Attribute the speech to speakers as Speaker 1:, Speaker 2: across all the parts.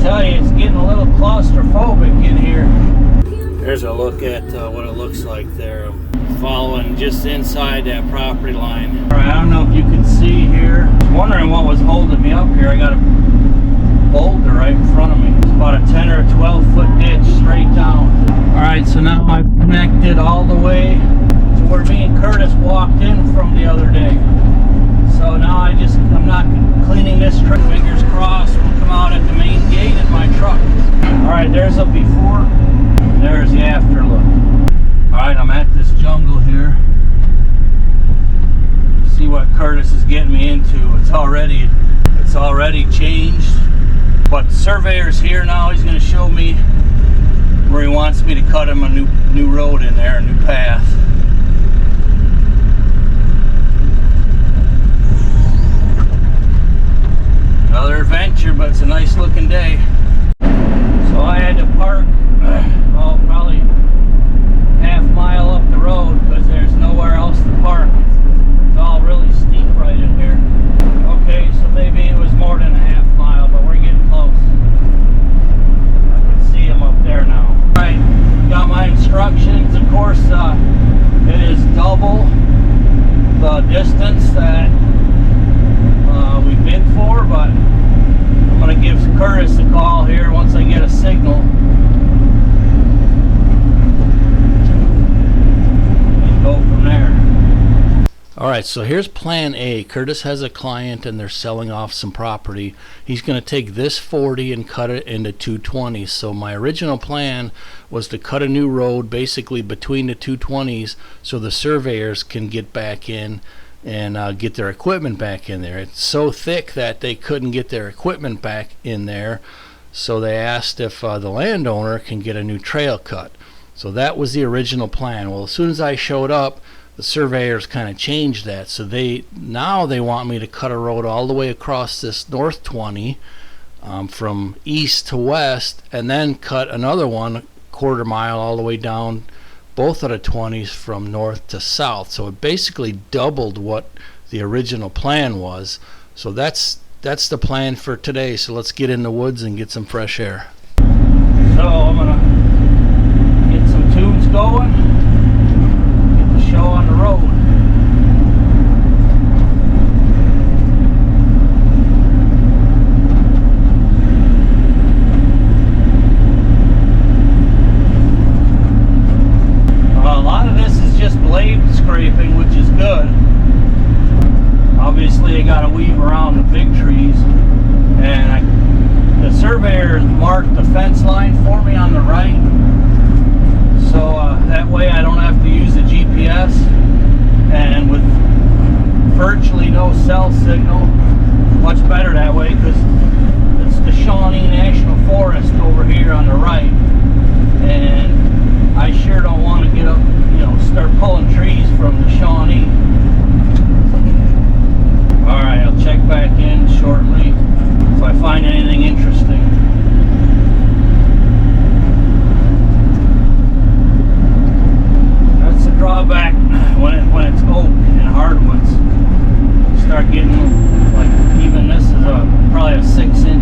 Speaker 1: tell you, it's getting a little claustrophobic in here. There's a look at what it looks like there. I'm following just inside that property line. All right, I don't know if you can see here. I was wondering what was holding me up here. I got a boulder right in front of me. It's about a 10 or a 12 foot ditch straight down. All right, so now I've connected all the way to where me and Curtis walked in from the other day. So now I'm not cleaning this truck. Fingers crossed we'll come out at the main gate in my truck. All right, there's a before, there's the after look. All right, I'm at this jungle here. See what Curtis is getting me into. It's already changed. But the surveyor's here now. He's going to show me where he wants me to cut him a new road in there, a new path. Another adventure, but it's a nice looking day. So I had to park, probably half-mile up the road because there's nowhere else to park. It's all really steep right in here. Okay, so maybe it was more than a half-mile, but we're getting close. I can see him up there now. All right, got my instructions. Of course, it is double the distance that we bid for, but I'm going to give Curtis a call here once I get a signal. Go from there. All right, so here's plan A. Curtis has a client and they're selling off some property. He's going to take this 40 and cut it into 220s. So my original plan was to cut a new road basically between the 220s so the surveyors can get back in and get their equipment back in there. It's so thick that they couldn't get their equipment back in there, so they asked if the landowner can get a new trail cut. So that was the original plan. Well, as soon as I showed up, the surveyors kind of changed that. So now they want me to cut a road all the way across this north 20 from east to west, and then cut another one quarter mile all the way down both of the 20s from north to south. So it basically doubled what the original plan was. So that's the plan for today. So let's get in the woods and get some fresh air. So I'm gonna get some tunes going, get the show on the road. Scraping, which is good. Obviously I got to weave around the big trees, and the surveyor marked the fence line for me on the right, so that way I don't have to use the GPS, and with virtually no cell signal, much better that way, because it's the Shawnee National Forest over here on the right, and I sure don't want to get up, start pulling trees from the Shawnee. Alright, I'll check back in shortly if I find anything interesting. That's the drawback when it's oak and hardwoods. You start getting, like, even this is probably a 6-inch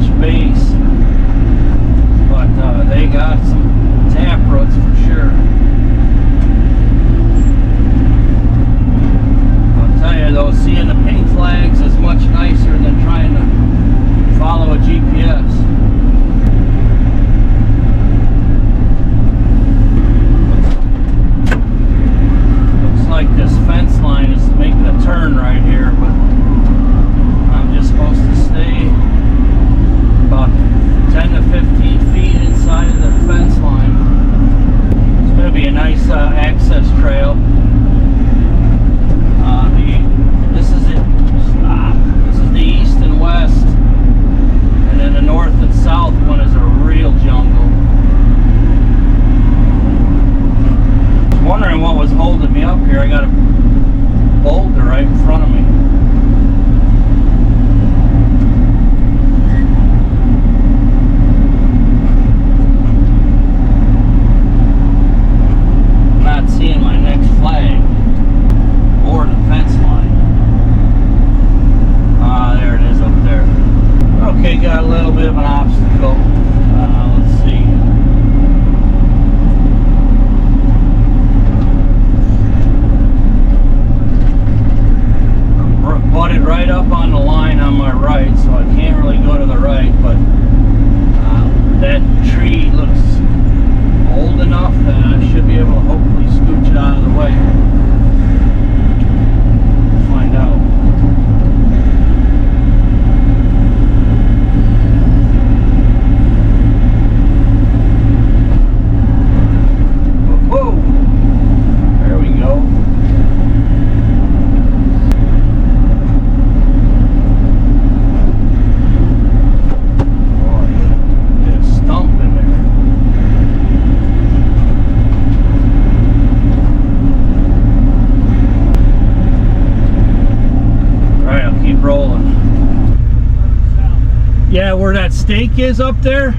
Speaker 1: stake is up there.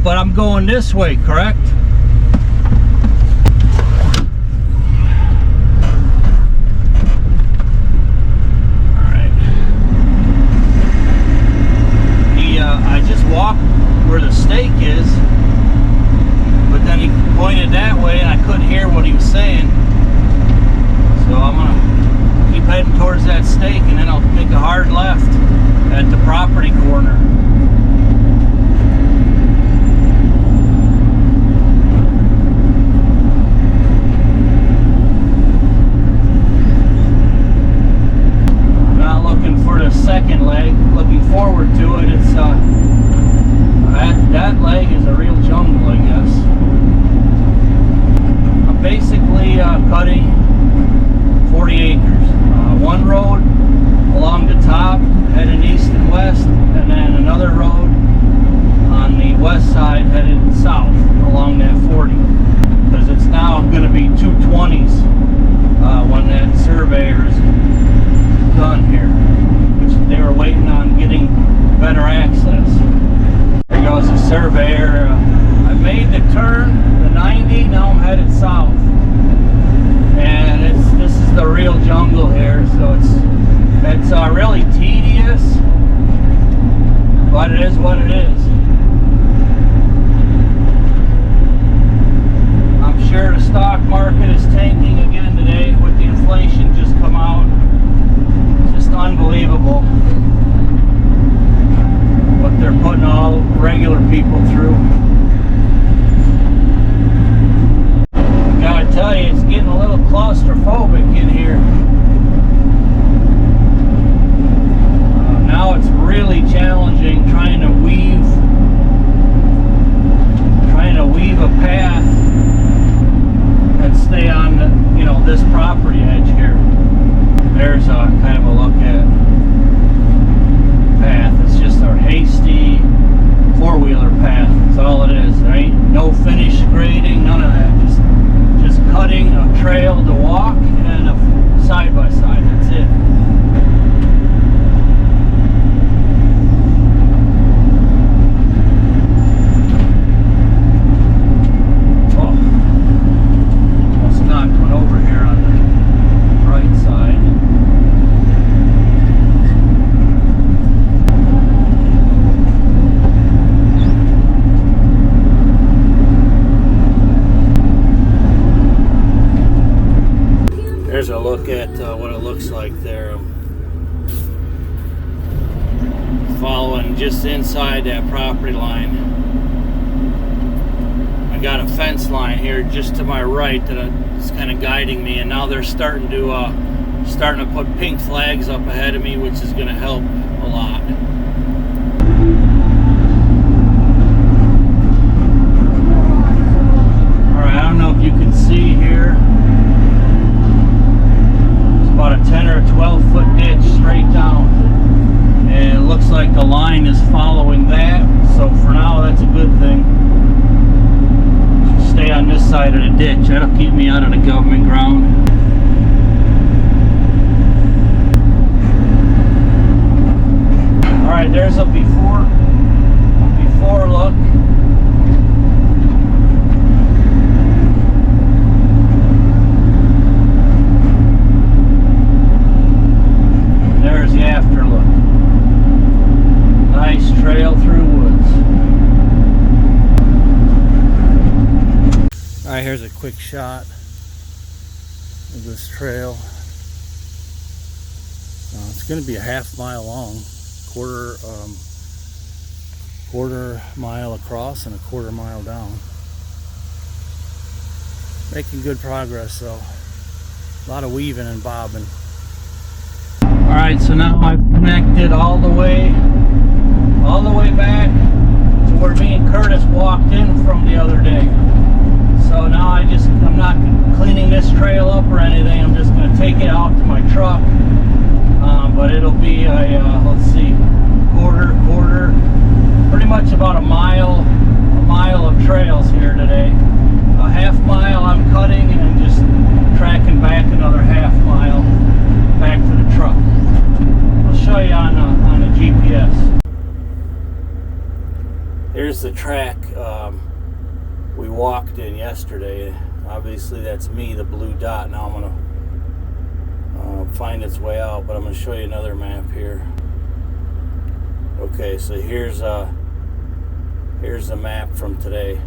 Speaker 1: But I'm going this way, correct? Alright. I just walked where the stake is, but then he pointed that way and I couldn't hear what he was saying. So I'm gonna keep heading towards that stake and then I'll make a hard left at the property corner. Second leg, looking forward to it. It's that leg is a real jungle, I guess. I'm basically cutting 40 acres. One road along the top heading east and west, and then another road on the west side headed south along that 40, because it's now going to be 220s when that surveyor is done here. They were waiting on getting better access. There goes the surveyor. I made the turn, the 90, now I'm headed south. And this is the real jungle here, so it's really tedious, but it is what it is. I'm sure the stock market is tanking again today with the inflation just come out. Just unbelievable what they're putting all regular people through. I gotta tell you, it's getting a little claustrophobic in here. Now it's really challenging trying to weave a path and stay on the, this property edge here. There's a kind of a look at path. It's just a hasty four-wheeler path. That's all it is. There ain't no finish grading, none of that. Just cutting a trail to walk and a side-by-side. That's it. Oh, almost knocked one over here on the right side. There's a look at what it looks like there. Following just inside that property line. I got a fence line here just to my right that is kind of guiding me, and now they're starting to put pink flags up ahead of me, which is going to help a lot. Alright, I don't know if you can see here. About a 10 or 12 foot ditch straight down, and it looks like the line is following that, so for now that's a good thing. Just stay on this side of the ditch. That'll keep me out of the government ground. Alright, there's a before look. There's the after look. Nice trail through woods. Alright, here's a quick shot of this trail. It's going to be a half mile long, quarter mile across and a quarter mile down. Making good progress though. A lot of weaving and bobbing. Alright, so now I've connected all the way back to where me and Curtis walked in from the other day. So now I'm not cleaning this trail up or anything. I'm just going to take it out to my truck. But it'll be a, let's see, quarter, pretty much about a mile of trails here today. A half mile I'm cutting and just tracking back another half mile back to the truck. I'll show you on here's the track we walked in yesterday. Obviously that's me, the blue dot. Now I'm gonna find its way out, but I'm gonna show you another map here. Okay, so here's the map from today.